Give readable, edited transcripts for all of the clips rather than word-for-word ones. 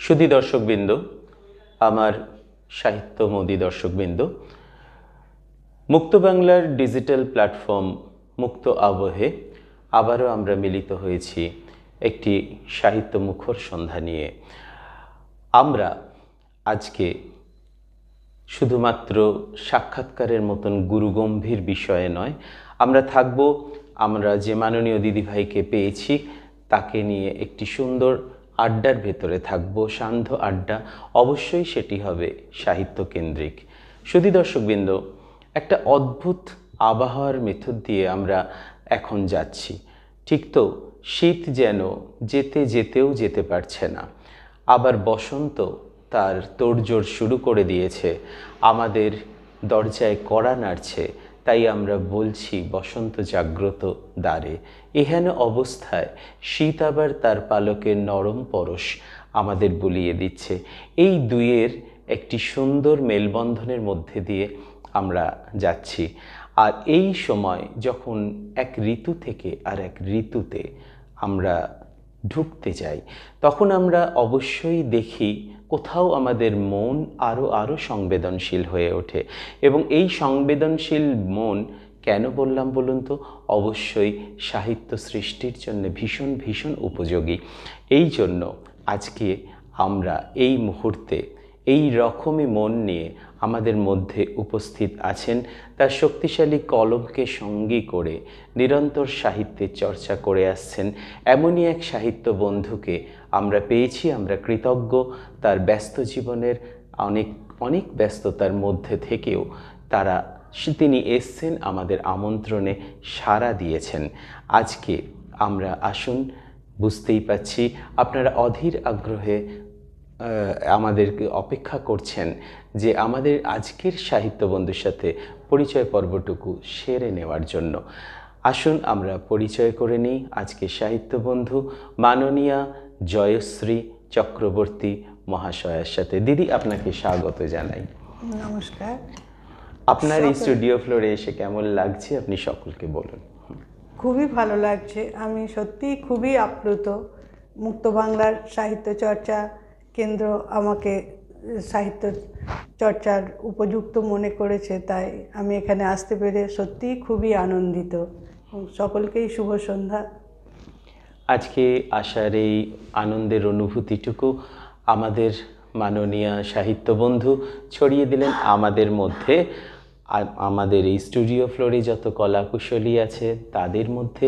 সুধী দর্শকবৃন্দ, আমার সাহিত্য মোদী দর্শকবৃন্দ, মুক্ত বাংলার ডিজিটাল প্ল্যাটফর্ম মুক্ত আবহে আবারও আমরা মিলিত হয়েছি একটি সাহিত্য মুখর সন্ধ্যা নিয়ে। আমরা আজকে শুধুমাত্র সাক্ষাৎকারের মতন গুরুগম্ভীর বিষয়ে নয়, আমরা থাকব আমরা যে মাননীয় দিদিভাইকে পেয়েছি তাকে নিয়ে একটি সুন্দর আড্ডার ভেতরে থাকব, সান্ধ্য আড্ডা। অবশ্যই সেটি হবে সাহিত্য কেন্দ্রিক। সুধী দর্শকবৃন্দ, একটা অদ্ভুত আবহাওয়ার মেথড দিয়ে আমরা এখন যাচ্ছি। ঠিক তো, শীত যেন যেতে যেতেও যেতে পারছে না, আবার বসন্ত তার তোড়জোড় শুরু করে দিয়েছে, আমাদের দরজায় কড়া নাড়ছে। তাই আমরা বলছি বসন্ত জাগ্রত দ্বারে। এহেন অবস্থায় শীত আবার তার পালকের নরম পরশ আমাদের বুলিয়ে দিচ্ছে। এই দুইয়ের একটি সুন্দর মেলবন্ধনের মধ্যে দিয়ে আমরা যাচ্ছি। আর এই সময় যখন এক ঋতু থেকে আর এক ঋতুতে আমরা ঢুকতে যাই, তখন আমরা অবশ্যই দেখি কোথাও আমাদের মন আরও সংবেদনশীল হয়ে ওঠে। এবং এই সংবেদনশীল মন কেন বললাম বলুন তো? অবশ্যই সাহিত্য সৃষ্টির জন্য ভীষণ ভীষণ উপযোগী। এই জন্য আজকে আমরা এই মুহূর্তে এই রকমই মন নিয়ে আমাদের মধ্যে উপস্থিত আছেন, তার শক্তিশালী কলমকে সঙ্গী করে নিরন্তর সাহিত্যের চর্চা করে আসছেন এমনই এক সাহিত্য বন্ধুকে আমরা পেয়েছি। আমরা কৃতজ্ঞ। তার ব্যস্ত জীবনের অনেক ব্যস্ততার মধ্যে থেকেও তিনি এসছেন, আমাদের আমন্ত্রণে সাড়া দিয়েছেন। আজকে আমরা আসুন, বুঝতেই পাচ্ছি আপনারা অধীর আগ্রহে আমাদেরকে অপেক্ষা করছেন যে আমাদের আজকের সাহিত্য বন্ধুর সাথে পরিচয় পর্বটুকু সেরে নেওয়ার জন্য। আসুন আমরা পরিচয় করে নিই আজকে সাহিত্য বন্ধু মাননীয়া জয়শ্রী চক্রবর্তী মহাশয়ের সাথে। দিদি, আপনাকে স্বাগত জানাই। নমস্কার। আপনার এই স্টুডিও ফ্লোরে এসে কেমন লাগছে আপনি সকলকে বলুন। খুবই ভালো লাগছে, আমি সত্যিই খুবই আপ্লুত। মুক্ত বাংলার সাহিত্য চর্চা কেন্দ্র আমাকে সাহিত্য চর্চার উপযুক্ত মনে করেছে, তাই আমি এখানে আসতে পেরে সত্যিই খুবই আনন্দিত। সকলকেই শুভ সন্ধ্যা। আজকে আসার এই আনন্দের অনুভূতিটুকু আমাদের মাননীয় সাহিত্য বন্ধু ছড়িয়ে দিলেন আমাদের মধ্যে। আমাদের এই স্টুডিও ফ্লোরে যত কলাকুশলী আছে তাদের মধ্যে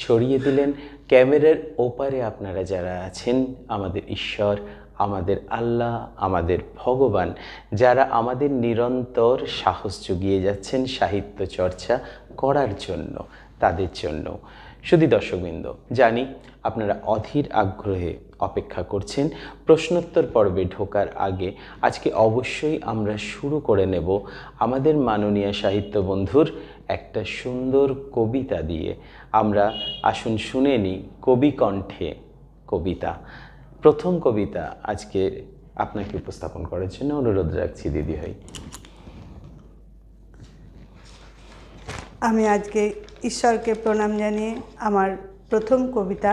ছড়িয়ে দিলেন। ক্যামেরার ওপারে আপনারা যারা আছেন, আমাদের ঈশ্বর, আমাদের আল্লাহ, আমাদের ভগবান, যারা আমাদের নিরন্তর সাহস জুগিয়ে যাচ্ছেন সাহিত্য চর্চা করার জন্য, তাদের জন্য। সুধী দর্শকবৃন্দ, জানি আপনারা অধীর আগ্রহে অপেক্ষা করছেন। প্রশ্নোত্তর পর্বে ঢোকার আগে আজকে অবশ্যই আমরা শুরু করে নেব আমাদের মাননীয় সাহিত্য বন্ধুর একটা সুন্দর কবিতা দিয়ে। আমরা আসুন শুনে নিই কবি কণ্ঠে কবিতা। প্রথম কবিতা আজকে আপনাকে উপস্থাপন করার জন্য অনুরোধ রাখছি দিদিভাই। আমি আজকে ঈশ্বরকে প্রণাম জানিয়ে আমার প্রথম কবিতা।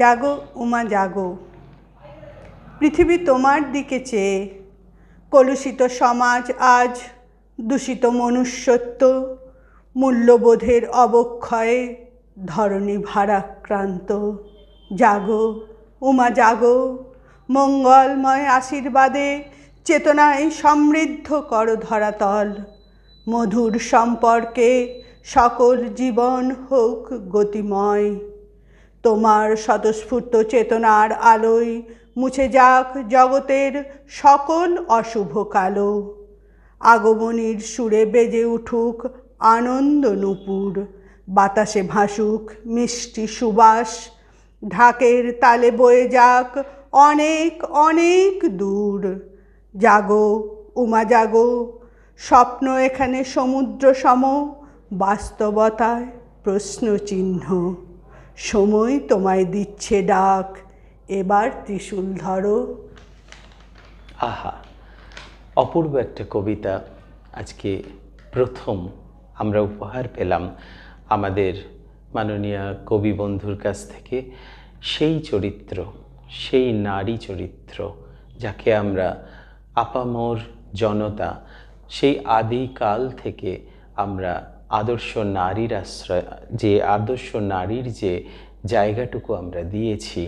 জাগো উমা জাগো, পৃথিবী তোমার দিকে চেয়ে, কলুষিত সমাজ আজ, দূষিত মনুষ্যত্ব, মূল্যবোধের অবক্ষয়ে ধরণী ভারাক্রান্ত। জাগো উমা জাগো, মঙ্গলময় আশীর্বাদে চেতনায় সমৃদ্ধ কর ধরাতল। মধুর সম্পর্কে সকল জীবন হোক গতিময়। তোমার স্বতঃস্ফূর্ত চেতনার আলোয় মুছে যাক জগতের সকল অশুভ কালো। আগমনীর সুরে বেজে উঠুক আনন্দ নূপুর, বাতাসে ভাসুক মিষ্টি সুবাস। ঢাকের তালে বয়ে যাক অনেক অনেক দূর। জাগো উমা জাগো, স্বপ্ন এখানে সমুদ্র সম, বাস্তবতায় প্রশ্নচিহ্ন। সময় তোমায় দিচ্ছে ডাক, এবার ত্রিশূল ধরো। আহা, অপূর্ব একটা কবিতা আজকে প্রথম আমরা উপহার পেলাম আমাদের মাননীয় কবি বন্ধুর কাছ থেকে। সেই চরিত্র, সেই নারী চরিত্র যাকে আমরা আপামর জনতা সেই আদিকাল থেকে আমরা আদর্শ নারীর আশ্রয়, যে আদর্শ নারীর যে জায়গাটুকু আমরা দিয়েছি,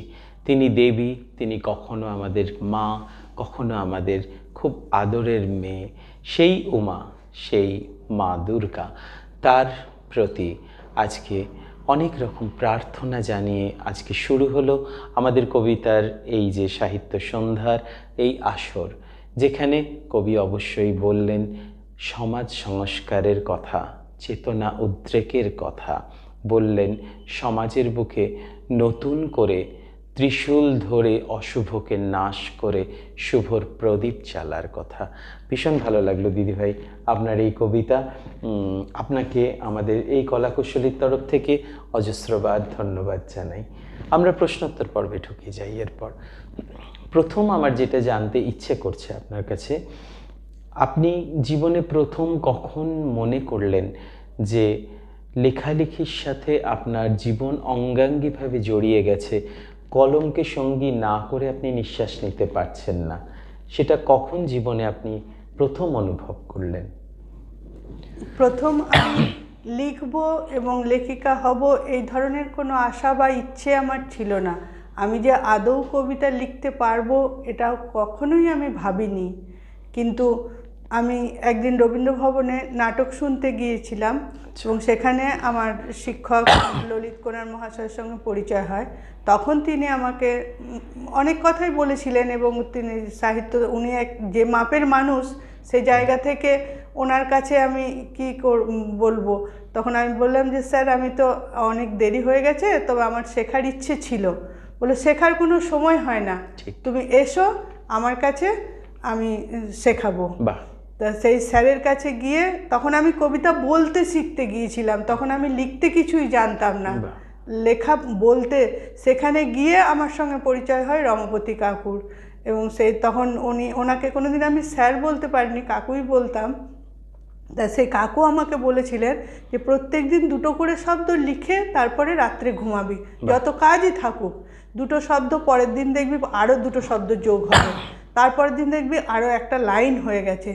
তিনি দেবী, তিনি কখনো আমাদের মা, কখনো আমাদের খুব আদরের মেয়ে, সেই উমা, সেই মা দুর্গা, তার প্রতি আজকে অনেক রকম প্রার্থনা জানিয়ে আজকে শুরু হলো আমাদের কবিতার এই যে সাহিত্য সন্ধ্যার এই আসর, যেখানে কবি অবশ্যই বললেন সমাজ সংস্কারের কথা, চেতনা উদ্রেকের কথা বললেন, সমাজের বুকে নতুন করে ত্রিশূল ধরে অশুভকে নাশ করে শুভর প্রদীপ জ্বালার কথা। ভীষণ ভালো লাগলো দিদিভাই আপনার এই কবিতা। আপনাকে আমাদের এই কলাকুশলীর তরফ থেকে অজস্রবার ধন্যবাদ জানাই। আমরা প্রশ্নোত্তর পর্বে ঢুকে যাই। এরপর প্রথম আমার যেটা জানতে ইচ্ছে করছে আপনার কাছে, আপনি জীবনে প্রথম কখন মনে করলেন যে লেখালেখির সাথে আপনার জীবন অঙ্গাঙ্গিভাবে জড়িয়ে গেছে, কলমকে সঙ্গী না করে আপনি নিঃশ্বাস নিতে পারছেন না? সেটা কখন জীবনে আপনি প্রথম অনুভব করলেন? প্রথম আমি লিখব এবং লেখিকা হব এই ধরনের কোনো আশা বা ইচ্ছে আমার ছিল না। আমি যে আদৌ কবিতা লিখতে পারবো এটা কখনোই আমি ভাবিনি। কিন্তু আমি একদিন রবীন্দ্রভবনে নাটক শুনতে গিয়েছিলাম এবং সেখানে আমার শিক্ষক ললিত কোনার মহাশয়ের সঙ্গে পরিচয় হয়। তখন তিনি আমাকে অনেক কথাই বলেছিলেন এবং তিনি সাহিত্য, উনি এক যে মাপের মানুষ, সেই জায়গা থেকে ওনার কাছে আমি কি বলবো, তখন আমি বললাম যে স্যার আমি তো অনেক দেরি হয়ে গেছে, তবে আমার শেখার ইচ্ছে ছিল। বলে শেখার কোনো সময় হয় না, তুমি এসো আমার কাছে, আমি শেখাবো। বাহ। তা সেই স্যারের কাছে গিয়ে তখন আমি কবিতা বলতে শিখতে গিয়েছিলাম, তখন আমি লিখতে কিছুই জানতাম না, লেখা বলতে। সেখানে গিয়ে আমার সঙ্গে পরিচয় হয় রমাপতি কাকুর এবং সেই তখন ওনাকে কোনোদিন আমি স্যার বলতে পারিনি, কাকুই বলতাম। তা সেই কাকু আমাকে বলেছিলেন যে প্রত্যেক দিন দুটো করে শব্দ লিখে তারপরে রাত্রে ঘুমাবি, যত কাজই থাকুক, দুটো শব্দ, পরের দিন দেখবি আরও দুটো শব্দ যোগ হবে, তারপরের দিন দেখবি আরও একটা লাইন হয়ে গেছে,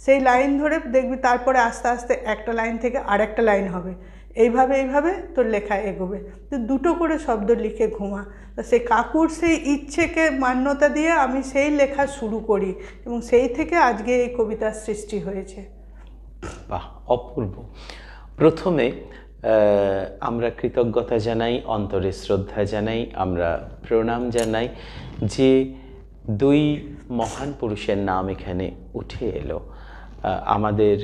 সেই লাইন ধরে দেখবি তারপরে আস্তে আস্তে একটা লাইন থেকে আর একটা লাইন হবে, এইভাবে তোর লেখা এগোবে, তো দুটো করে শব্দ লিখে ঘুমা। তো সেই কাকুর সেই ইচ্ছেকে মান্যতা দিয়ে আমি সেই লেখা শুরু করি এবং সেই থেকে আজকে এই কবিতার সৃষ্টি হয়েছে। বাহ, অপূর্ব। প্রথমে আমরা কৃতজ্ঞতা জানাই, অন্তরে শ্রদ্ধা জানাই, আমরা প্রণাম জানাই যে দুই মহান পুরুষের নাম এখানে উঠে এলো, আমাদের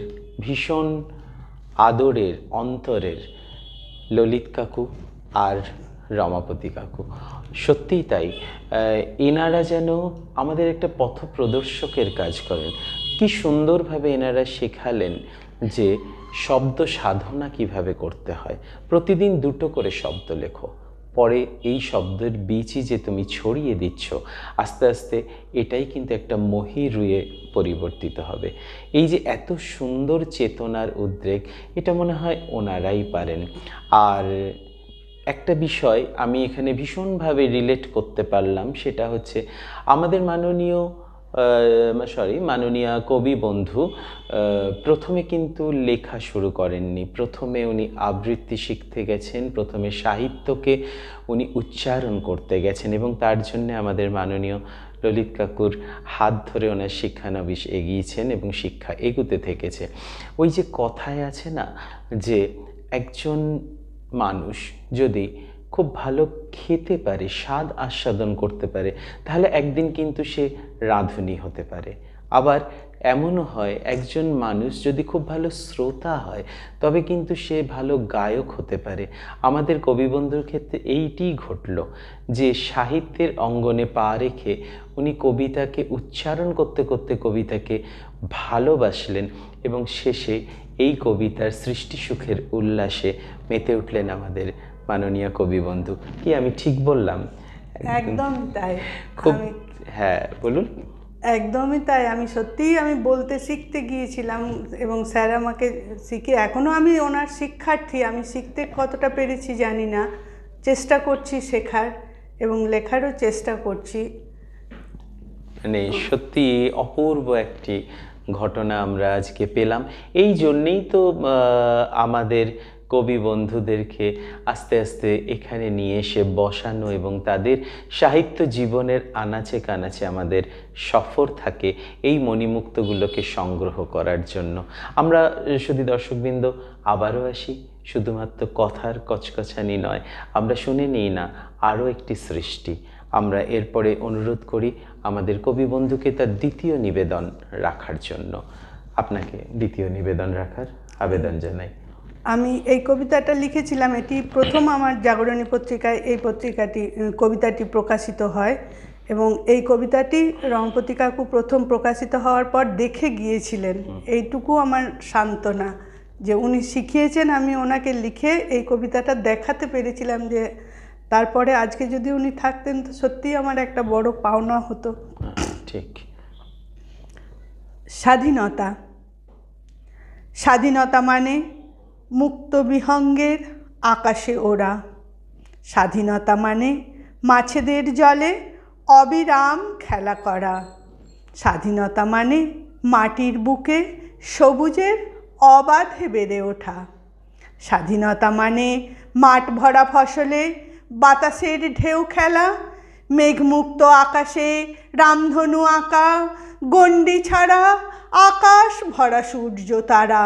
ভীষণ আদরের অন্তরের ললিত কাকু আর রমাপতি কাকু। সত্যিই তাই, এনারা যেন আমাদের একটা পথপ্রদর্শকের কাজ করেন। কি সুন্দরভাবে এনারা শেখালেন যে শব্দ সাধনা কিভাবে করতে হয়। প্রতিদিন দুটো করে শব্দ লেখো, পরে এই শব্দের বীজই যে তুমি ছড়িয়ে দিচ্ছ, আস্তে আস্তে এটাই কিন্তু একটা মহিরুয়ে পরিবর্তিত হবে। এই যে এত সুন্দর চেতনার উদ্রেক, এটা মনে হয় ওনারাই পারেন। আর একটা বিষয় আমি এখানে ভীষণভাবে রিলেট করতে পারলাম, সেটা হচ্ছে আমাদের মাননীয়া কবি বন্ধু প্রথমে কিন্তু লেখা শুরু করেননি। প্রথমে উনি আবৃত্তি শিখতে গেছেন, প্রথমে সাহিত্যকে উনি উচ্চারণ করতে গেছেন এবং তার জন্য আমাদের মাননীয় ললিত কাকুর হাত ধরে ওনার শিক্ষানবিশ এগিয়েছেন এবং শিক্ষা এগুতে থেকেছে। ওই যে কথায় আছে না যে একজন মানুষ যদি খুব ভালো খেতে পারে, স্বাদ আস্বাদন করতে পারে, তাহলে একদিন কিন্তু সে রাঁধুনি হতে পারে। আবার এমনও হয় একজন মানুষ যদি খুব ভালো শ্রোতা হয় তবে কিন্তু সে ভালো গায়ক হতে পারে। আমাদের কবিবন্ধুর ক্ষেত্রে এইটিই ঘটল যে সাহিত্যের অঙ্গনে পা রেখে উনি কবিতাকে উচ্চারণ করতে করতে কবিতাকে ভালোবাসলেন এবং শেষে এই কবিতার সৃষ্টি সুখের উল্লাসে মেতে উঠলেন আমাদের মাননীয় কবি বন্ধু। কি আমি ঠিক বললাম? একদম তাই। খুব, হ্যাঁ বলুন। একদমই তাই। আমি সত্যিই বলতে শিখতে গিয়েছিলাম এবং স্যার আমাকে শিখে, এখনও আমি ওনার শিক্ষার্থী। আমি শিখতে কতটা পেরেছি জানি না, চেষ্টা করছি শেখার এবং লেখারও চেষ্টা করছি। মানে সত্যি অপূর্ব একটি ঘটনা আমরা আজকে পেলাম। এই জন্যেই তো আমাদের কবি বন্ধুদেরকে আস্তে আস্তে এখানে নিয়ে এসে বসানো এবং তাদের সাহিত্য জীবনের আনাচে কানাচে আমাদের সফর থাকে এই মণিমুক্তগুলোকে সংগ্রহ করার জন্য। আমরা শুধু দর্শকবৃন্দ আবারও আসি, শুধুমাত্র কথার কচকচানি নয়, আমরা শুনে নিই না আরও একটি সৃষ্টি। আমরা এরপরে অনুরোধ করি আমাদের কবি বন্ধুকে তার দ্বিতীয় নিবেদন রাখার জন্য। আপনাকে দ্বিতীয় নিবেদন রাখার আবেদন জানাই। আমি এই কবিতাটা লিখেছিলাম, এটি প্রথম আমার জাগরণী পত্রিকায় এই কবিতাটি প্রকাশিত হয় এবং এই কবিতাটি রমাপতি কাকু প্রথম প্রকাশিত হওয়ার পর দেখে গিয়েছিলেন। এইটুকু আমার সান্ত্বনা যে উনি শিখিয়েছেন, আমি ওনাকে লিখে এই কবিতাটা দেখাতে পেরেছিলাম, যে তারপরে আজকে যদি উনি থাকতেন তো সত্যিই আমার একটা বড় পাওনা হতো। ঠিক। স্বাধীনতা। স্বাধীনতা মানে মুক্ত বিহঙ্গের আকাশে ওড়া। স্বাধীনতা মানে মাছেদের জলে অবিরাম খেলা করা। স্বাধীনতা মানে মাটির বুকে সবুজের অবাধে বেড়ে ওঠা। স্বাধীনতা মানে মাঠ ভরা ফসলে বাতাসের ঢেউ খেলা, মেঘমুক্ত আকাশে রামধনু আঁকা, গণ্ডি ছাড়া আকাশ ভরা সূর্য তারা।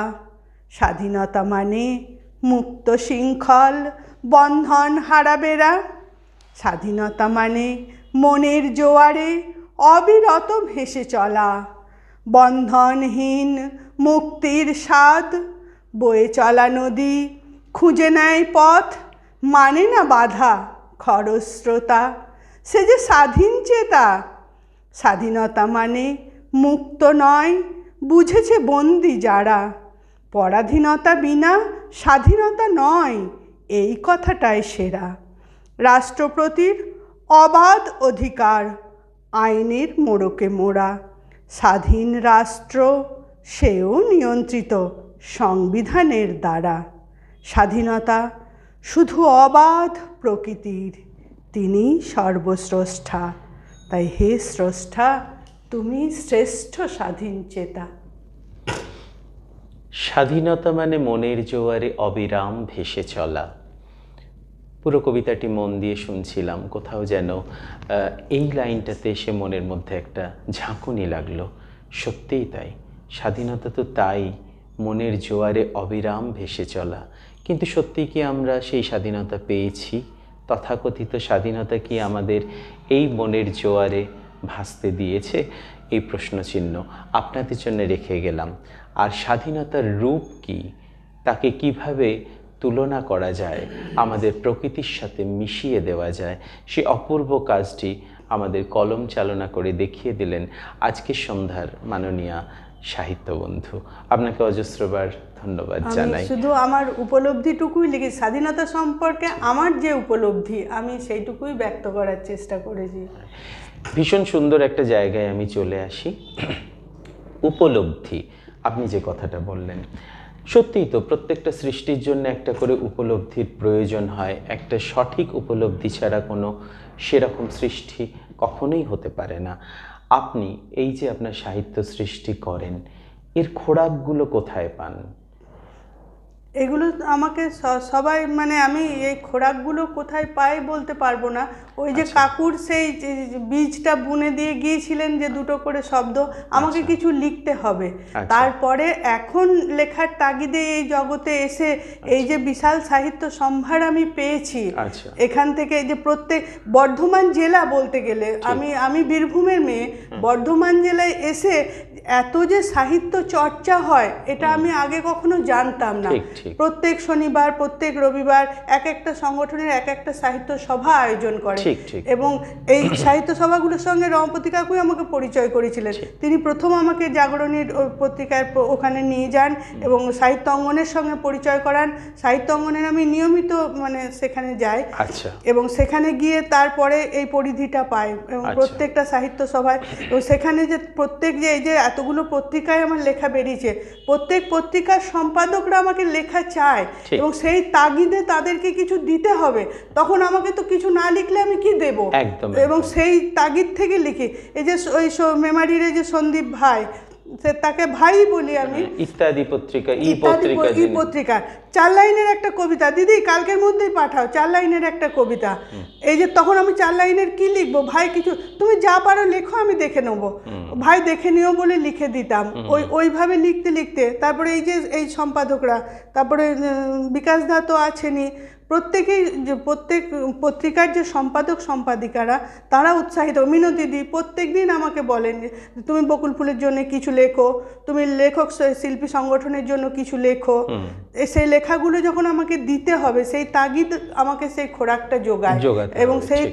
স্বাধীনতা মানে মুক্ত শৃঙ্খল বন্ধন হারাবেরা। স্বাধীনতা মানে মনের জোয়ারে অবিরত ভেসে চলা, বন্ধনহীন মুক্তির স্বাদ। বয়ে চলা নদী খুঁজে নেয় পথ, মানে না বাধা খরস্রোতা, সে যে স্বাধীন চেতা। স্বাধীনতা মানে মুক্ত নয় বুঝেছে বন্দি যারা। পরাধীনতা বিনা স্বাধীনতা নয়, এই কথাটাই সেরা। রাষ্ট্রপতির অবাধ অধিকার আইনের মোড়কে মোড়া। স্বাধীন রাষ্ট্র সেও নিয়ন্ত্রিত সংবিধানের দ্বারা। স্বাধীনতা শুধু অবাধ প্রকৃতির, তিনি সর্বস্রষ্টা। তাই হে স্রষ্টা, তুমি শ্রেষ্ঠ স্বাধীন চেতা। স্বাধীনতা মানে মনের জোয়ারে অবিরাম ভেসে চলা। পুরো কবিতাটি মন দিয়ে শুনছিলাম, কোথাও যেন এই লাইনটাতে এসে মনের মধ্যে একটা ঝাঁকুনি লাগলো। সত্যিই তাই, স্বাধীনতা তো তাই, মনের জোয়ারে অবিরাম ভেসে চলা। কিন্তু সত্যি কি আমরা সেই স্বাধীনতা পেয়েছি? তথাকথিত স্বাধীনতা কি আমাদের এই মনের জোয়ারে ভাসতে দিয়েছে? এই প্রশ্নচিহ্ন আপনাদের জন্য রেখে গেলাম। আর স্বাধীনতার রূপ কি, তাকে কিভাবে তুলনা করা যায়, আমাদের প্রকৃতির সাথে মিশিয়ে দেওয়া যায়, সে অপূর্ব কাজটি আমাদের কলম চালনা করে দেখিয়ে দিলেন আজকের সন্ধ্যার মাননীয়া সাহিত্য বন্ধু। আপনাকে অজস্রবার ধন্যবাদ জানাই। শুধু আমার উপলব্ধিটুকুই লিখি, স্বাধীনতা সম্পর্কে আমার যে উপলব্ধি আমি সেইটুকুই ব্যক্ত করার চেষ্টা করেছি। ভীষণ সুন্দর একটা জায়গায় আমি চলে আসি। উপলব্ধি, আপনি যে কথাটা বললেন, সত্যিই তো প্রত্যেকটা সৃষ্টির জন্য একটা করে উপলব্ধির প্রয়োজন হয়। একটা সঠিক উপলব্ধি ছাড়া কোনো সেরকম সৃষ্টি কখনোই হতে পারে না। আপনি এই যে আপনার সাহিত্য সৃষ্টি করেন, এর খোরাকগুলো কোথায় পান? এগুলো আমাকে সবাই, মানে আমি এই খোরাকগুলো কোথায় পাই বলতে পারবো না। ওই যে কাকুর সেই বীজটা বুনে দিয়ে গিয়েছিলেন যে দুটো করে শব্দ, আমাকে কিছু লিখতে হবে। তারপরে এখন লেখার তাগিদে এই জগতে এসে এই যে বিশাল সাহিত্য সম্ভার আমি পেয়েছি, এখান থেকে এই যে প্রত্যেক বর্ধমান জেলা বলতে গেলে, আমি বীরভূমের মেয়ে, বর্ধমান জেলায় এসে এত যে সাহিত্য চর্চা হয় এটা আমি আগে কখনো জানতাম না। প্রত্যেক শনিবার প্রত্যেক রবিবার এক একটা সংগঠনের এক একটা সাহিত্য সভা আয়োজন করে এবং এই সাহিত্য সভাগুলোর সঙ্গে রমাপতি কাকুই আমাকে পরিচয় করেছিলেন। তিনি প্রথম আমাকে জাগরণীর পত্রিকার ওখানে নিয়ে যান এবং সাহিত্য অঙ্গনের সঙ্গে পরিচয় করান। সাহিত্য অঙ্গনের আমি নিয়মিত মানে সেখানে যাই এবং সেখানে গিয়ে তারপরে এই পরিধিটা পাই এবং প্রত্যেকটা সাহিত্য সভায় এবং সেখানে যে প্রত্যেক যে এই যে এত এতগুলো পত্রিকায় আমার লেখা বেরিয়েছে, প্রত্যেক পত্রিকার সম্পাদকরা আমাকে লেখা চায় এবং সেই তাগিদে তাদেরকে কিছু দিতে হবে, তখন আমাকে তো কিছু না লিখলে আমি কি দেব, এবং সেই তাগিদ থেকে লিখি। এই যে ওই মেমারির যে সন্দীপ ভাই, তাকে ভাই বলি আমি, ইত্যাদি পত্রিকা, ই পত্রিকা 4 লাইনের একটা কবিতা, দিদি কালকের মধ্যেই পাঠাও, 4 লাইনের একটা কবিতা। এই যে তখন আমি 4 লাইনের কি লিখবো, ভাই কিছু তুমি যা পারো লেখো, আমি দেখে নেবো, ভাই দেখে নিও বলে লিখে দিতাম। ওইভাবে লিখতে লিখতে তারপরে এই যে এই সম্পাদকরা, তারপরে বিকাশ দা তো আছেনই, প্রত্যেকেই যে প্রত্যেক পত্রিকার যে সম্পাদক সম্পাদিকারা তারা উৎসাহিত। মিনতিদি প্রত্যেক দিন আমাকে বলেন যে তুমি বকুল ফুলের জন্য কিছু লেখো, তুমি লেখক শিল্পী সংগঠনের জন্য কিছু লেখো। সেই লেখাগুলো যখন আমাকে দিতে হবে, সেই তাগিদ আমাকে সেই খোরাকটা যোগায় এবং সেই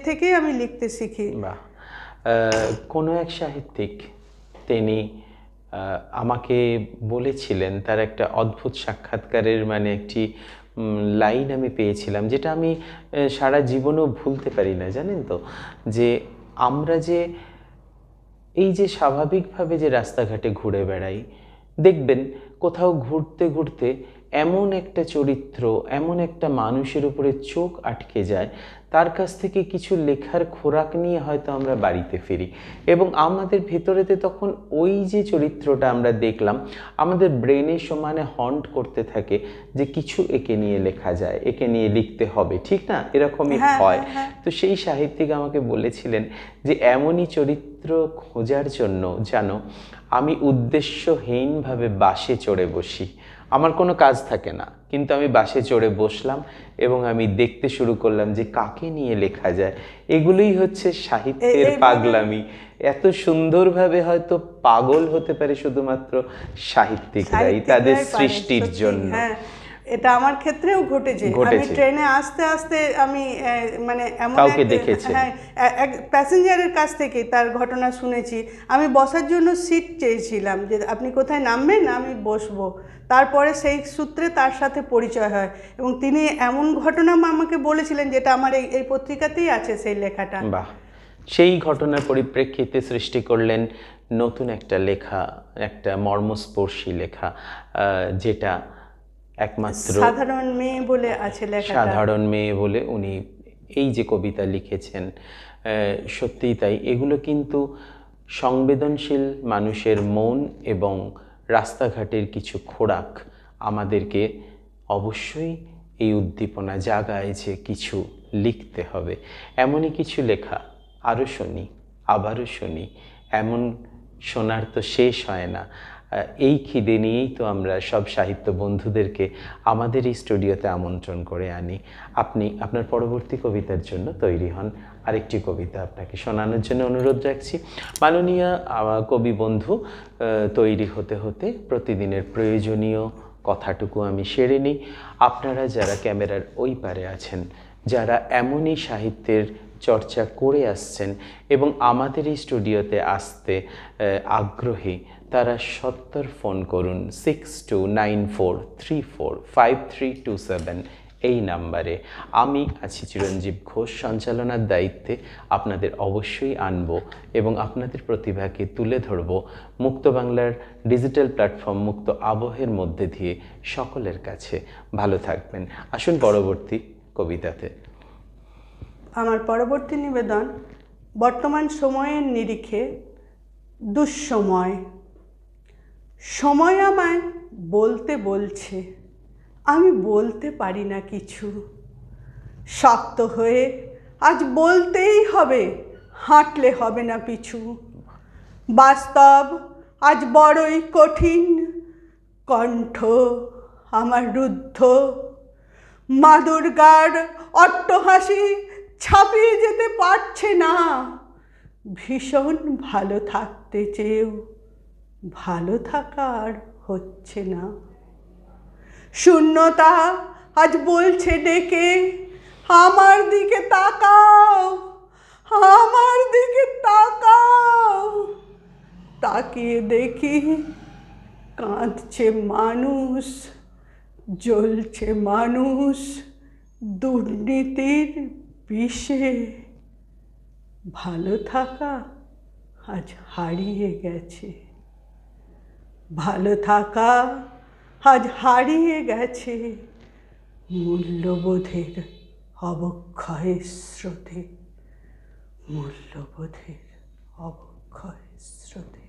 থেকেই আমি লিখতে শিখি। কোনো এক সাহিত্যিক তিনি আমাকে বলেছিলেন, তার একটা অদ্ভুত সাক্ষাৎকারের মানে একটি লাইন আমি পেয়েছিলাম, যেটা আমি সারা জীবনেও ভুলতে পারি না, জানেন তো, যে আমরা যে এই যে স্বাভাবিকভাবে যে রাস্তাঘাটে ঘুরে বেড়াই, দেখবেন কোথাও ঘুরতে ঘুরতে এমন একটা চরিত্র, এমন একটা মানুষের উপরে চোখ আটকে যায়, তার কাছ থেকে কিছু লেখার খোরাক নিয়ে হয়তো আমরা বাড়িতে ফিরি, এবং আমাদের ভেতরেতে তখন ওই যে চরিত্রটা আমরা দেখলাম আমাদের ব্রেনে সমানে হন্ট করতে থাকে যে কিছু একে নিয়ে লেখা যায়, একে নিয়ে লিখতে হবে, ঠিক না? এরকমই হয়। তো সেই সাহিত্যিক আমাকে বলেছিলেন যে এমনই চরিত্র খোঁজার জন্য জানো আমি উদ্দেশ্যহীনভাবে বাসে চড়ে বসি, আমার কোনো কাজ থাকে না, কিন্তু আমি বাসে চড়ে বসলাম এবং আমি দেখতে শুরু করলাম যে কাকে নিয়ে লেখা যায়। এগুলোই হচ্ছে সাহিত্যের পাগলামি। এত সুন্দরভাবে হয়তো পাগল হতে পারে শুধুমাত্র সাহিত্যিকরাই তাদের সৃষ্টির জন্য। এটা আমার ক্ষেত্রেও ঘটেছে। আমি ট্রেনে আস্তে আস্তে আমি মানে এমন কাউকে দেখেছি, এক প্যাসেঞ্জারের কাছ থেকে তার ঘটনা শুনেছি। আমি বসার জন্য সিট চেয়েছিলাম যে আপনি কোথায় নামবেন, আমি বসবো। তারপরে সেই সূত্রে তার সাথে পরিচয় হয় এবং তিনি এমন ঘটনা আমাকে বলেছিলেন যেটা আমার এই পত্রিকাতেই আছে সেই লেখাটা। বাহ! সেই ঘটনার পরিপ্রেক্ষিতে সৃষ্টি করলেন নতুন একটা লেখা, একটা মর্মস্পর্শী লেখা, যেটা একমাত্র সাধারণ মেয়ে বলে আছে লেখাটা। সাধারণ মেয়ে বলে উনি এই যে কবিতা লিখেছেন, সত্যিই তাই। এগুলো কিন্তু সংবেদনশীল মানুষের মন এবং রাস্তাঘাটের কিছু খোরাক আমাদেরকে অবশ্যই এই উদ্দীপনা জাগায় যে কিছু লিখতে হবে। এমনই কিছু লেখা আরও শুনি, আবারও শুনি, এমন শোনার তো শেষ হয় না। এই খিদে নিয়েই তো আমরা সব সাহিত্য বন্ধুদেরকে আমাদের এই স্টুডিওতে আমন্ত্রণ করে আনি। আপনি আপনার পরবর্তী কবিতার জন্য তৈরি হন। আরেকটি কবিতা আপনাকে শোনানোর জন্য অনুরোধ রাখছি। মাননীয় কবি বন্ধু, তৈরি হতে হতে প্রতিদিনের প্রয়োজনীয় কথাটুকু আমি সেরে নিই। আপনারা যারা ক্যামেরার ওই পারে আছেন, যারা এমনই সাহিত্যের চর্চা করে আসছেন এবং আমাদের এই স্টুডিওতে আসতে আগ্রহী, তারা সত্তর ফোন করুন 6294345327 এই নাম্বারে। আমি আছি চিরঞ্জীব ঘোষ, সঞ্চালনার দায়িত্বে আপনাদের অবশ্যই আনব এবং আপনাদের প্রতিভাকে তুলে ধরব মুক্ত বাংলার ডিজিটাল প্ল্যাটফর্ম মুক্ত আবহের মধ্যে দিয়ে সকলের কাছে। ভালো থাকবেন। আসুন পরবর্তী কবিতাতে। আমার পরবর্তী নিবেদন বর্তমান সময়ের নিরিখে দুঃসময়। সময় আমায় বলতে বলছে, আমি বলতে পারি না কিছু। শক্ত হয়ে আজ বলতেই হবে, হাঁটলে হবে না পিছু। বাস্তব আজ বড়ই কঠিন, কণ্ঠ আমার রুদ্ধ। মা দুর্গার অট্টহাসি ছাপিয়ে যেতে পারছে না। ভীষণ ভালো থাকতে চেয়েও ভালো থাকার হচ্ছে না। শূন্যতা আজ বলছে ডেকে, আমার দিকে তাকাও, আমার দিকে তাকাও। তাকিয়ে দেখি কাঁদছে মানুষ, জ্বলছে মানুষ দুর্নীতির বিষে। ভালো থাকা আজ হারিয়ে গেছে, ভালো থাকা আজ হারিয়ে গেছে মূল্যবোধের অবক্ষয়ের স্রোতে, মূল্যবোধের অবক্ষয়ের স্রোতে।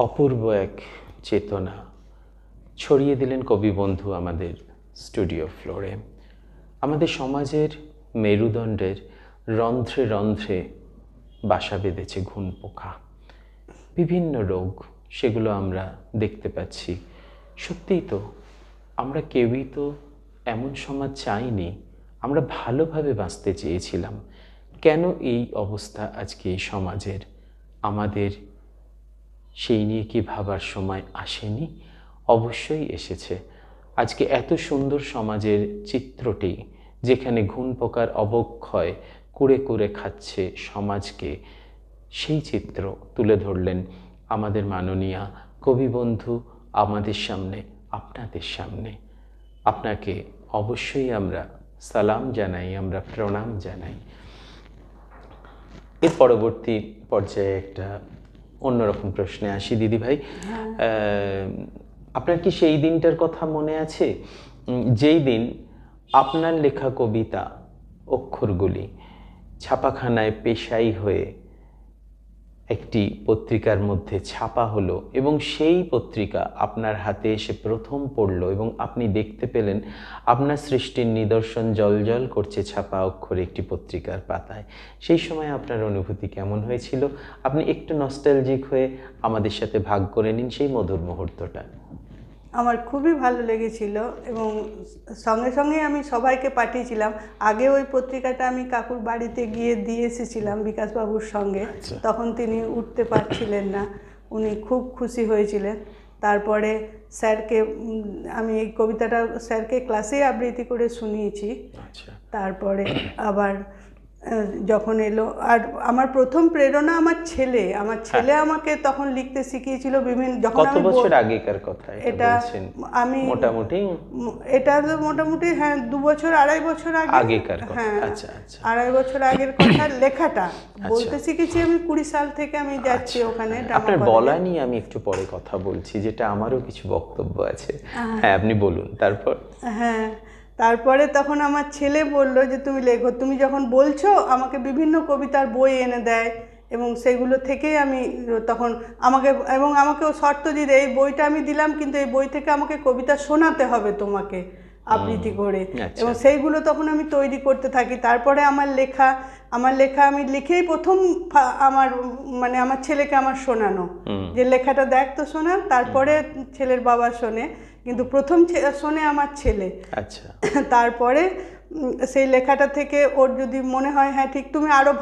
অপূর্ব এক চেতনা ছড়িয়ে দিলেন কবি বন্ধু আমাদের স্টুডিও ফ্লোরে। আমাদের সমাজের মেরুদণ্ডের রন্ধ্রে রন্ধ্রে বাসা বেঁধেছে ঘুনপোকা, বিভিন্ন রোগ, সেগুলো আমরা দেখতে পাচ্ছি। সত্যিই তো আমরা কেউই তো এমন সমাজ চাইনি, আমরা ভালোভাবে বাঁচতে চেয়েছিলাম। কেন এই অবস্থা আজকে এই সমাজের? আমাদের সেই নিয়ে কি ভাবার সময় আসেনি? অবশ্যই এসেছে। আজকে এত সুন্দর সমাজের চিত্রটি, যেখানে ঘুনপোকার অবক্ষয় কুড়ে কুড়ে খাচ্ছে সমাজকে, সেই চিত্র তুলে ধরলেন আমাদের মাননীয়া কবি বন্ধু আমাদের সামনে, আপনাদের সামনে। আপনাকে অবশ্যই আমরা সালাম জানাই, আমরা প্রণাম জানাই। এর পরবর্তী পর্যায়ে একটা অন্যরকম প্রশ্নে আসি দিদিভাই। আপনার কি সেই দিনটার কথা মনে আছে যেই দিন আপনার লেখা কবিতা অক্ষরগুলি ছাপাখানায় পেশাই হয়ে একটি পত্রিকার মধ্যে ছাপা হলো এবং সেই পত্রিকা আপনার হাতে এসে প্রথম পড়ল এবং আপনি দেখতে পেলেন আপনার সৃষ্টির নিদর্শন জলজল করছে ছাপা অক্ষরে একটি পত্রিকার পাতায়? সেই সময় আপনার অনুভূতি কেমন হয়েছিল? আপনি একটু নস্টালজিক হয়ে আমাদের সাথে ভাগ করে নিন সেই মধুর মুহূর্তটা। আমার খুবই ভালো লেগেছিল এবং সঙ্গে সঙ্গে আমি সবাইকে পাঠিয়েছিলাম। আগে ওই পত্রিকাটা আমি কাকুর বাড়িতে গিয়ে দিয়ে এসেছিলাম বিকাশবাবুর সঙ্গে, তখন তিনি উঠতে পারছিলেন না, উনি খুব খুশি হয়েছিলেন। তারপরে স্যারকে আমি এই কবিতাটা স্যারকে ক্লাসেই আবৃত্তি করে শুনিয়েছি। তারপরে আবার যখন এলো, আর আমার প্রথম প্রেরণা আমার ছেলে আমাকে তখন লিখতে শিখিয়েছিল বিভিন্ন। যখন কত বছর আগেকার কথা এটা বলছেন? আমি এটা মোটামুটি হ্যাঁ 2 বছর 2.5 বছর আগেকার কথা। হ্যাঁ, আচ্ছা আচ্ছা, 2.5 বছর আগের কথা। লেখাটা বলতে শিখেছি আমি 20 সাল থেকে আমি যাচ্ছি ওখানে। আপনার বলা নিয়ে আমি একটু পরে কথা বলছি, যেটা আমারও কিছু বক্তব্য আছে। হ্যাঁ, আপনি বলুন। তারপরে তখন আমার ছেলে বলল যে তুমি লেখো। তুমি যখন বলছো আমাকে বিভিন্ন কবিতার বই এনে দেয় এবং সেগুলো থেকেই আমি তখন আমাকেও শর্ত দিয়ে দেয়, এই বইটা আমি দিলাম কিন্তু এই বই থেকে আমাকে কবিতা শোনাতে হবে তোমাকে আবৃত্তি করে, এবং সেইগুলো তখন আমি তৈরি করতে থাকি। তারপরে আমার লেখা আমি লিখেই প্রথম আমার ছেলেকে আমার শোনানো, যে লেখাটা দেখ তো শোনা। তারপরে ছেলের বাবা শোনে, কিন্তু প্রথম শোনে আমার ছেলে। আচ্ছা। তারপরে সেই লেখাটা থেকে ওর যদি মনে হয় হ্যাঁ ঠিক, তুমি আরও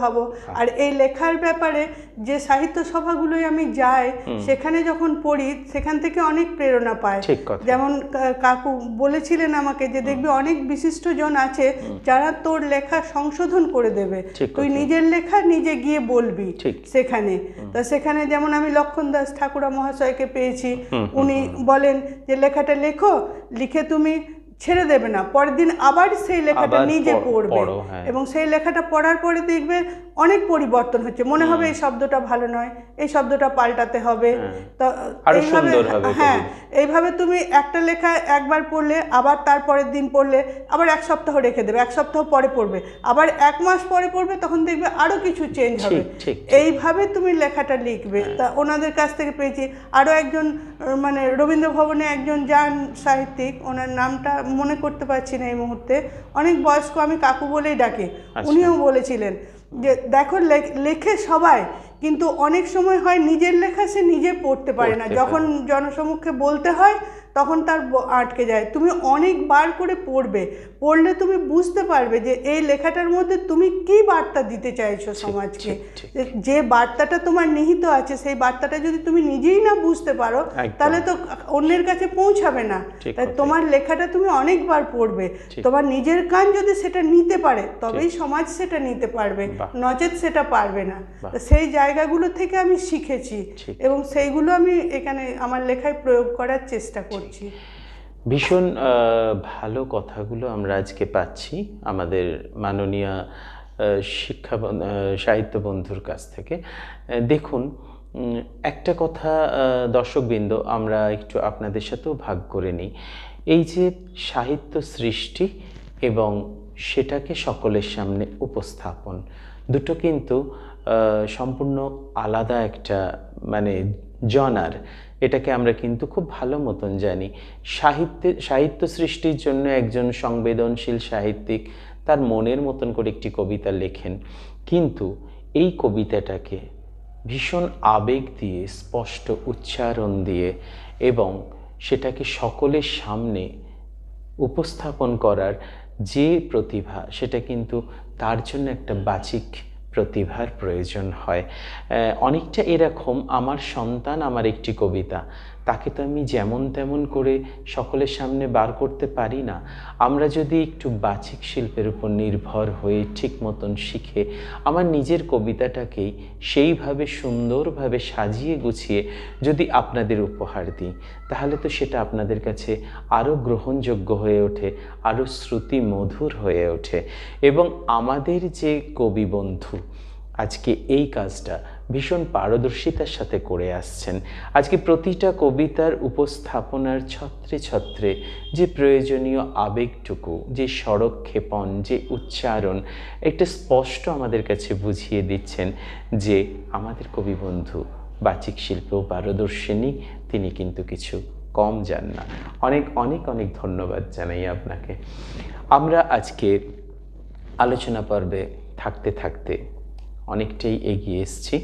ভাবো। আর এই লেখার ব্যাপারে যে সাহিত্য সভাগুলোই আমি যাই, সেখানে যখন পড়ি সেখান থেকে অনেক প্রেরণা পাই। যেমন কাকু বলেছিলেন আমাকে যে দেখবি অনেক বিশিষ্টজন আছে যারা তোর লেখা সংশোধন করে দেবে, তুই নিজের লেখা নিজে গিয়ে বলবি সেখানে। তা সেখানে যেমন আমি লক্ষণ দাস ঠাকুরা মহাশয়কে পেয়েছি, উনি বলেন যে লেখাটা লেখো, লিখে তুমি ছেড়ে দেবে না, পরের দিন আবার সেই লেখাটা নিজে পড়বে, এবং সেই লেখাটা পড়ার পরে দেখবে অনেক পরিবর্তন হচ্ছে, মনে হবে এই শব্দটা ভালো নয়, এই শব্দটা পাল্টাতে হবে। তো এইভাবে তুমি একটা লেখা একবার পড়লে, আবার তারপরের দিন পড়লে, আবার 1 সপ্তাহ রেখে দেবে, 1 সপ্তাহ পরে পড়বে, আবার 1 মাস পরে পড়বে, তখন দেখবে আরও কিছু চেঞ্জ হবে। এইভাবে তুমি লেখাটা লিখবে। তা ওনাদের কাছ থেকে পেয়েছি। আরও একজন রবীন্দ্র ভবনে একজন যান সাহিত্যিক, ওনার নামটা মনে করতে পারছি না এই মুহূর্তে, অনেক বয়স্ক, আমি কাকু বলেই ডাকি, উনিও বলেছিলেন যে দেখো লেখে সবাই, কিন্তু অনেক সময় হয় নিজের লেখা সে নিজে পড়তে পারে না, যখন জনসমক্ষে বলতে হয় তখন তার আটকে যায়। তুমি অনেকবার করে পড়লে তুমি বুঝতে পারবে যে এই লেখাটার মধ্যে তুমি কি বার্তা দিতে চাইছো সমাজকে। যে বার্তাটা তোমার নিহিত আছে, সেই বার্তাটা যদি তুমি নিজেই না বুঝতে পারো, তাহলে তো অন্যের কাছে পৌঁছাবে না। তাই তোমার লেখাটা তুমি অনেকবার পড়বে, তোমার নিজের কান যদি সেটা নিতে পারে তবেই সমাজ সেটা নিতে পারবে, নচেত সেটা পারবে না। সেই জায়গাগুলো থেকে আমি শিখেছি এবং সেইগুলো আমি এখানে আমার লেখায় প্রয়োগ করার চেষ্টা করি। ভীষণ ভালো কথাগুলো আমরা আজকে পাচ্ছি আমাদের মাননীয়া সাহিত্য বন্ধুর কাছ থেকে। দেখুন, একটা কথা দর্শকবৃন্দ আমরা একটু আপনাদের সাথেও ভাগ করে নিই। এই যে সাহিত্য সৃষ্টি এবং সেটাকে সকলের সামনে উপস্থাপন, দুটো কিন্তু সম্পূর্ণ আলাদা একটা মানে জনার। এটাকে আমরা কিন্তু খুব ভালো মতন জানি। সাহিত্য সৃষ্টির জন্য একজন সংবেদনশীল সাহিত্যিক তার মনের মতন করে একটি কবিতা লেখেন, কিন্তু এই কবিতাটাকে ভীষণ আবেগ দিয়ে, স্পষ্ট উচ্চারণ দিয়ে এবং সেটাকে সকলের সামনে উপস্থাপন করার যে প্রতিভা, সেটা কিন্তু তার জন্য একটা বাচিক প্রতিভার প্রয়োজন হয়। অনেকটা এরকম, আমার সন্তান আমার একটি কবিতা, তাকে তো আমি যেমন তেমন করে সকলের সামনে বার করতে পারি না। আমরা যদি একটু বাচিক শিল্পের উপর নির্ভর হয়ে ঠিক মতন শিখে আমার নিজের কবিতাটাকেই সেইভাবে সুন্দরভাবে সাজিয়ে গুছিয়ে যদি আপনাদের উপহার দিই, তাহলে তো সেটা আপনাদের কাছে আরও গ্রহণযোগ্য হয়ে ওঠে, আরও শ্রুতি মধুর হয়ে ওঠে। এবং আমাদের যে কবি বন্ধু আজকে এই কাজটা ভীষণ পারদর্শিতার সাথে করে আসছেন। আজকে প্রতিটা কবিতার উপস্থাপনার ছত্রে ছত্রে যে প্রয়োজনীয় আবেগটুকু, যে স্বরক্ষেপণ, যে উচ্চারণ, একটা স্পষ্ট আমাদের কাছে বুঝিয়ে দিচ্ছেন যে আমাদের কবি বন্ধু বাচিক শিল্পেও পারদর্শিনী, তিনি কিন্তু কিছু কম যান না। অনেক অনেক অনেক ধন্যবাদ জানাই আপনাকে। আমরা আজকে আলোচনা পর্বে থাকতে থাকতে অনেকটাই এগিয়ে এসেছি।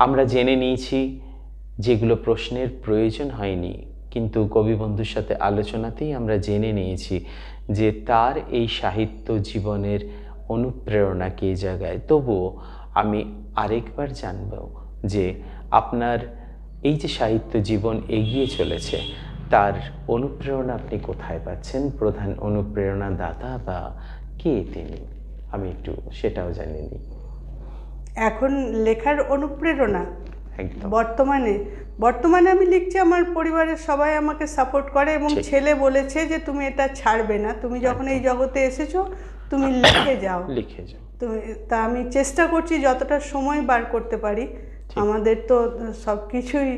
আমরা জেনে নিয়েছি যেগুলো প্রশ্নের প্রয়োজন হয়নি, কিন্তু কবি বন্ধুর সাথে আলোচনাতেই আমরা জেনে নিয়েছি যে তার এই সাহিত্য জীবনের অনুপ্রেরণা কে জায়গায়। তবুও আমি আরেকবার জানব যে আপনার এই যে সাহিত্য জীবন এগিয়ে চলেছে, তার অনুপ্রেরণা আপনি কোথায় পাচ্ছেন? প্রধান অনুপ্রেরণা দাতা বা কে তিনি? আমি একটু সেটাও জানিয়ে নিই। এখন লেখার অনুপ্রেরণা একদম বর্তমানে আমি লিখছি, আমার পরিবারের সবাই আমাকে সাপোর্ট করে এবং ছেলে বলেছে যে তুমি এটা ছাড়বে না, তুমি যখন এই জগতে এসেছো তুমি লিখে যাও। তুমি তা আমি চেষ্টা করছি যতটা সময় বার করতে পারি। আমাদের তো সব কিছুই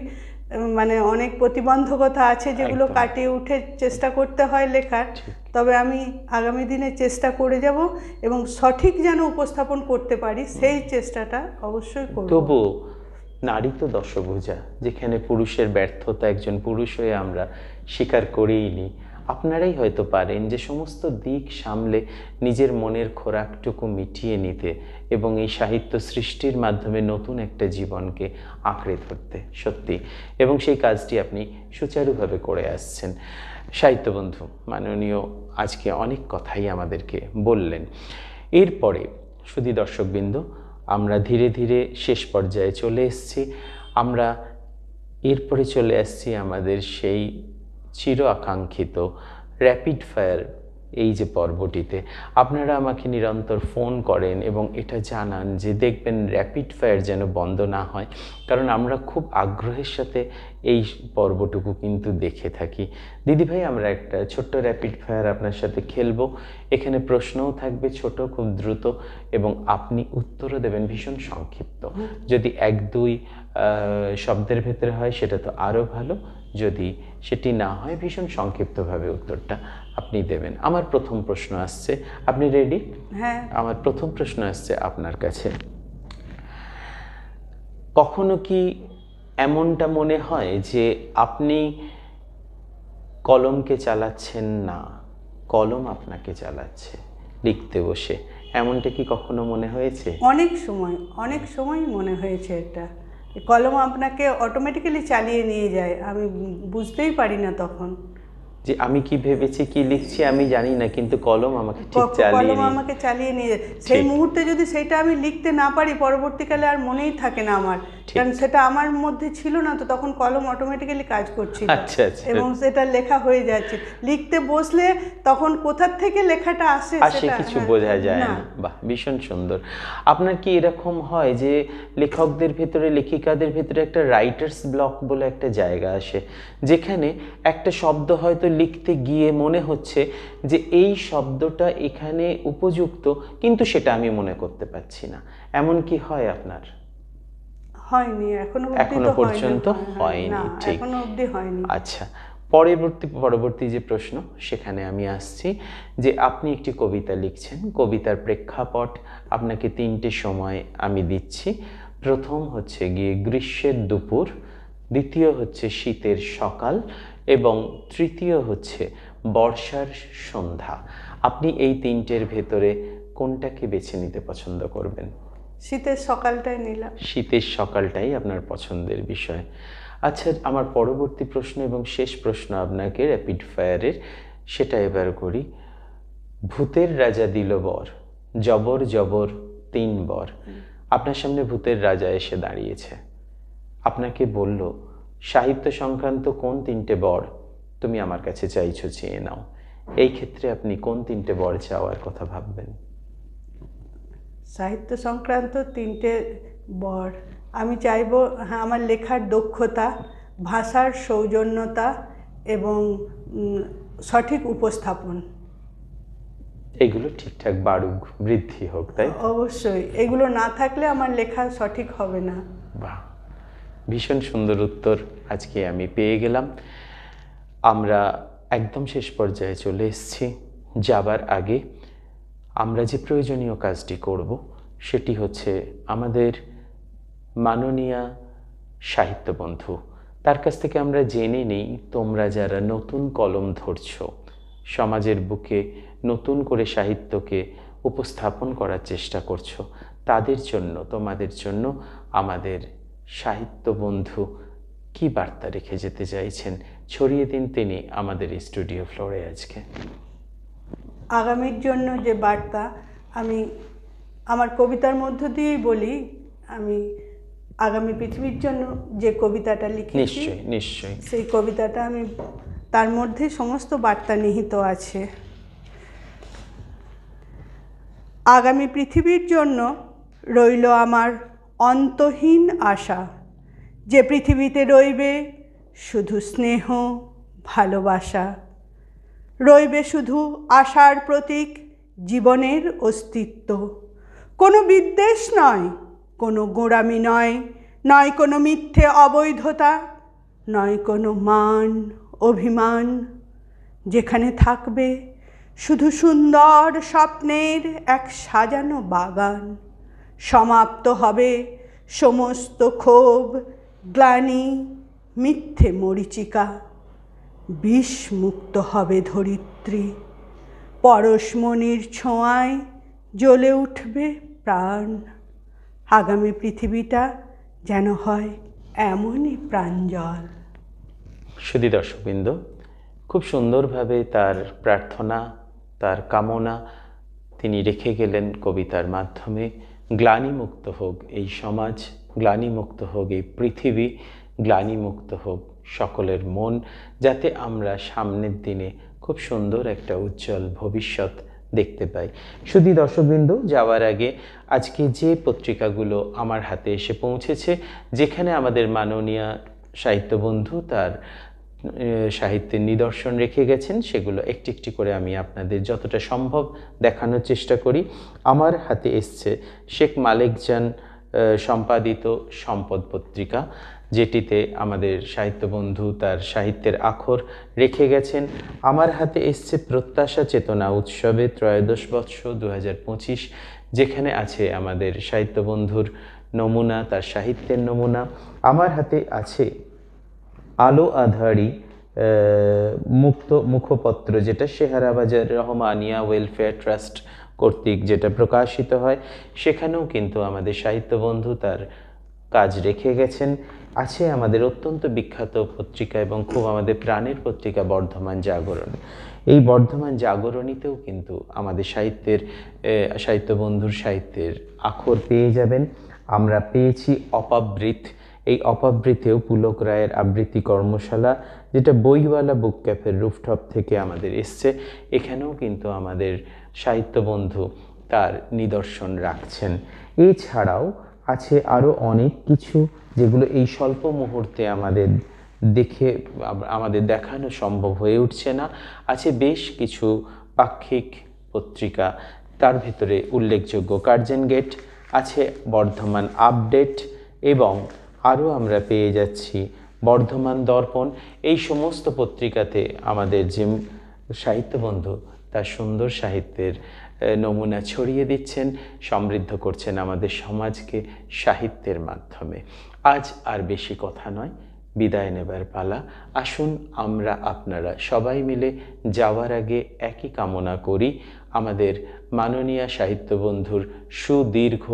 মানে অনেক প্রতিবন্ধকতা আছে যেগুলো কাটিয়ে উঠে চেষ্টা করতে হয় লেখার। তবে আমি আগামী দিনে চেষ্টা করে যাব এবং সঠিক যেন উপস্থাপন করতে পারি সেই চেষ্টাটা অবশ্যই করব। তবু নারী তো দশভুজা, যেখানে পুরুষের ব্যর্থতা একজন পুরুষ হয়ে আমরা স্বীকার করেই নিই। আপনারাই হয়তো পারেন যে সমস্ত দিক সামলে নিজের মনের খোরাকটুকু মিটিয়ে নিতে এবং এই সাহিত্য সৃষ্টির মাধ্যমে নতুন একটা জীবনকে আঁকড়ে ধরতে, সত্যি। এবং সেই কাজটি আপনি সুচারুভাবে করে আসছেন। সাহিত্য বন্ধু মাননীয় আজকে অনেক কথাই আমাদেরকে বললেন। এরপরে শুধু দর্শকবৃন্দ, আমরা ধীরে ধীরে শেষ পর্যায়ে চলে এসেছি। আমরা এরপরে চলে আসছি আমাদের সেই চির আকাঙ্ক্ষিত র্যাপিড ফায়ার এই যে পর্বটিতে। আপনারা আমাকে নিরন্তর ফোন করেন এবং এটা জানান যে দেখবেন র্যাপিড ফায়ার যেন বন্ধ না হয়, কারণ আমরা খুব আগ্রহের সাথে এই পর্বটুকু কিন্তু দেখে থাকি। দিদিভাই, আমরা একটা ছোট্ট র্যাপিড ফায়ার আপনার সাথে খেলবো। এখানে প্রশ্নও থাকবে ছোট, খুব দ্রুত, এবং আপনি উত্তরও দেবেন ভীষণ সংক্ষিপ্ত। যদি 1-2 শব্দের ভেতরে হয় সেটা তো আরও ভালো, যদি সেটি না হয় ভীষণ সংক্ষিপ্তভাবে উত্তরটা আপনি দেবেন। আমার প্রথম প্রশ্ন আসছে, আপনি রেডি? হ্যাঁ। আমার প্রথম প্রশ্ন আসছে আপনার কাছে। কখনো কি এমনটা মনে হয় যে আপনি কলমকে চালাচ্ছেন না, কলম আপনাকে চালাচ্ছে লিখতে বসে? এমনটা কি কখনো মনে হয়েছে? অনেক সময় মনে হয়েছে এটা। কলম আপনাকে অটোমেটিক্যালি চালিয়ে নিয়ে যায়, আমি বুঝতেই পারি না তখন যে আমি কি ভেবেছি, কি লিখছি আমি জানি না, কিন্তু কলম আমাকে ঠিক চালিয়ে নিয়ে যায়। সেই মুহূর্তে যদি সেটা আমি লিখতে না পারি, পরবর্তীকালে আর মনেই থাকে না আমার কারণ সেটা আমার মধ্যে ছিল না, তো তখন কলম অটোমেটিক্যালি কাজ করছিল। আচ্ছা আচ্ছা। এবং সেটা লেখা হয়ে যাচ্ছে, লিখতে বসলে তখন কোথা থেকে লেখাটা আসে সেটা কিছু বোঝা যায় না। বাহ, ভীষণ সুন্দর। আপনার কি এরকম হয় যে লেখকদের ভেতরে, লেখিকাদের ভেতরে একটা রাইটার্স ব্লক বলে একটা জায়গা আসে, যেখানে একটা শব্দ হয়তো লিখতে গিয়ে মনে হচ্ছে যে এই শব্দটা এখানে উপযুক্ত, কিন্তু সেটা আমি মনে করতে পারছি না, এমন কি হয় আপনার? হয়নি এখনো পর্যন্ত হয়নি। ঠিক, এখনো অবধি হয়নি। আচ্ছা, পরবর্তী যে প্রশ্ন সেখানে আমি আসছি, যে আপনি একটি কবিতা লিখছেন, কবিতার প্রেক্ষাপট আপনাকে 3টে সময় আমি দিচ্ছি। প্রথম হচ্ছে গিয়ে গ্রীষ্মের দুপুর, দ্বিতীয় হচ্ছে শীতের সকাল, এবং তৃতীয় হচ্ছে বর্ষার সন্ধ্যা। আপনি এই 3টের ভেতরে কোনটাকে বেছে নিতে পছন্দ করবেন? শীতের সকালটাই নিলাম। শীতের সকালটাই আপনার পছন্দের বিষয়। আচ্ছা, আমার পরবর্তী প্রশ্ন এবং শেষ প্রশ্ন আপনাকে র্যাপিড ফায়ারের, সেটা এবার করি। ভূতের রাজা দিল বর, জবর জবর 3 বর। আপনার সামনে ভূতের রাজা এসে দাঁড়িয়েছে, আপনাকে বলল সাহিত্য সংক্রান্ত কোন 3টে বর তুমি আমার কাছে চাইছো, চেয়ে নাও। এই ক্ষেত্রে আপনি কোন 3টে বর চাওয়ার কথা ভাববেন? সাহিত্য সংক্রান্ত 3টে বর আমি চাইবো, হ্যাঁ, আমার লেখার দক্ষতা, ভাষার সৌজন্যতা এবং সঠিক উপস্থাপন, এগুলো ঠিকঠাক বাড়ুক, বৃদ্ধি হোক, তাই? অবশ্যই এগুলো না থাকলে আমার লেখা সঠিক হবে না। বাহ, ভীষণ সুন্দর উত্তর আজকে আমি পেয়ে গেলাম। আমরা একদম শেষ পর্যায়ে চলে এসেছি। যাবার আগে আমরা যে প্রয়োজনীয় কাজটি করব সেটি হচ্ছে আমাদের মাননীয়া সাহিত্য বন্ধু, তার কাছ থেকে আমরা জেনে নিই, তোমরা যারা নতুন কলম ধরছো, সমাজের বুকে নতুন করে সাহিত্যকে উপস্থাপন করার চেষ্টা করছো, তাদের জন্য, তোমাদের জন্য আমাদের সাহিত্য বন্ধু কি বার্তা রেখে যেতে চাইছেন, ছড়িয়ে দিন তিনি আমাদের স্টুডিও ফ্লোরে আজকে। আগামীর জন্য যে বার্তা আমি আমার কবিতার মধ্য দিয়েই বলি, আমি আগামী পৃথিবীর জন্য যে কবিতাটা লিখেছি, নিশ্চয়ই সেই কবিতাটা আমি, তার মধ্যে সমস্ত বার্তা নিহিত আছে। আগামী পৃথিবীর জন্য রইল আমার অন্তহীন আশা, যে পৃথিবীতে রইবে শুধু স্নেহ ভালোবাসা, রইবে শুধু আশার প্রতীক জীবনের অস্তিত্ব। কোনো বিদ্বেষ নয়, কোনো গোঁড়ামি নয়, নয় কোনো মিথ্যে অবৈধতা, নয় কোনো মান অভিমান, যেখানে থাকবে শুধু সুন্দর স্বপ্নের এক সাজানো বাগান। সমাপ্ত হবে সমস্ত ক্ষোভ, গ্লানি, মিথ্যে মরীচিকা, বিষমুক্ত হবে ধরিত্রী, পরশমণির ছোঁয়ায় জ্বলে উঠবে প্রাণ। আগামী পৃথিবীটা যেন হয় এমনই প্রাঞ্জল। সুধী দর্শকবৃন্দ, খুব সুন্দরভাবে তার প্রার্থনা, তার কামনা তিনি রেখে গেলেন কবিতার মাধ্যমে। গ্লানিমুক্ত হোক এই সমাজ, গ্লানিমুক্ত হোক এই পৃথিবী, গ্লানিমুক্ত হোক সকলের মন, যাতে আমরা সামনের দিনে খুব সুন্দর একটা উজ্জ্বল ভবিষ্যৎ দেখতে পাই। শুধু দর্শকবৃন্দ, যাওয়ার আগে আজকে যে পত্রিকাগুলো আমার হাতে এসে পৌঁছেছে, যেখানে আমাদের মাননীয় সাহিত্য বন্ধু তার সাহিত্যের নিদর্শন রেখে গেছেন, সেগুলো একটি একটি করে আমি আপনাদের যতটা সম্ভব দেখানোর চেষ্টা করি। আমার হাতে এসছে শেখ মালেকজান সম্পাদিত সম্পদ পত্রিকা, যেটিতে আমাদের সাহিত্য বন্ধু তার সাহিত্যের আখর রেখে গেছেন। আমার হাতে এসছে প্রত্যাশা চেতনা উৎসবে ত্রয়োদশ বর্ষ 2025, যেখানে আছে আমাদের সাহিত্য বন্ধুর নমুনা, তার সাহিত্যের নমুনা। আমার হাতে আছে আলো আঁধারি মুখপত্র, যেটা শেহারাবাজার রহমানিয়া ওয়েলফেয়ার ট্রাস্ট কর্তৃক যেটা প্রকাশিত হয়, সেখানেও কিন্তু আমাদের সাহিত্য বন্ধু তার কাজ রেখে গেছেন। আছে আমাদের অত্যন্ত বিখ্যাত পত্রিকা এবং খুব আমাদের প্রাণের পত্রিকা বর্ধমান জাগরণ। এই বর্ধমান জাগরণীতেও কিন্তু আমাদের সাহিত্য বন্ধুর সাহিত্যের আখর পেয়ে যাবেন। আমরা পেয়েছি অপাবৃত, এই অপাবৃতেও পুলক রায়ের আবৃত্তি কর্মশালা, যেটা বইওয়ালা বুক ক্যাফের রুফটপ থেকে আমাদের এসছে, এখানেও কিন্তু আমাদের সাহিত্য বন্ধু তার নিদর্শন রাখছেন। এছাড়াও আছে আরও অনেক কিছু যেগুলো এই স্বল্প মুহূর্তে আমাদের দেখানো সম্ভব হয়ে উঠছে না। আছে বেশ কিছু পাক্ষিক পত্রিকা, তার ভিতরে উল্লেখযোগ্য কার্জন গেট, আছে বর্ধমান আপডেট, এবং আরও আমরা পেয়ে যাচ্ছি বর্ধমান দর্পণ। এই সমস্ত পত্রিকাতে আমাদের যে সাহিত্য বন্ধু তার সুন্দর সাহিত্যের নমুনা ছড়িয়ে দিচ্ছেন, সমৃদ্ধ করছেন আমাদের সমাজকে সাহিত্যের মাধ্যমে। আজ আর বেশি কথা নয়, বিদায় নেবার পালা। আসুন আমরা আপনারা সবাই মিলে যাওয়ার আগে একই কামনা করি আমাদের মাননীয় সাহিত্য বন্ধুর সুদীর্ঘ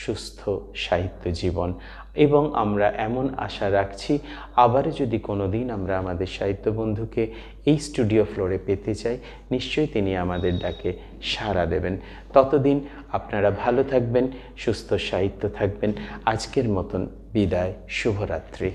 সুস্থ সাহিত্য জীবন, এবং আমরা এমন আশা রাখছি আবারও যদি কোনো দিন আমরা আমাদের সাহিত্য বন্ধুকে এই স্টুডিও ফ্লোরে পেতে চাই, নিশ্চয়ই তিনি আমাদের ডাকে সাড়া দেবেন। ততদিন আপনারা ভালো থাকবেন, সুস্থ সাহিত্য থাকবেন। আজকের মতন বিদায়, শুভরাত্রি।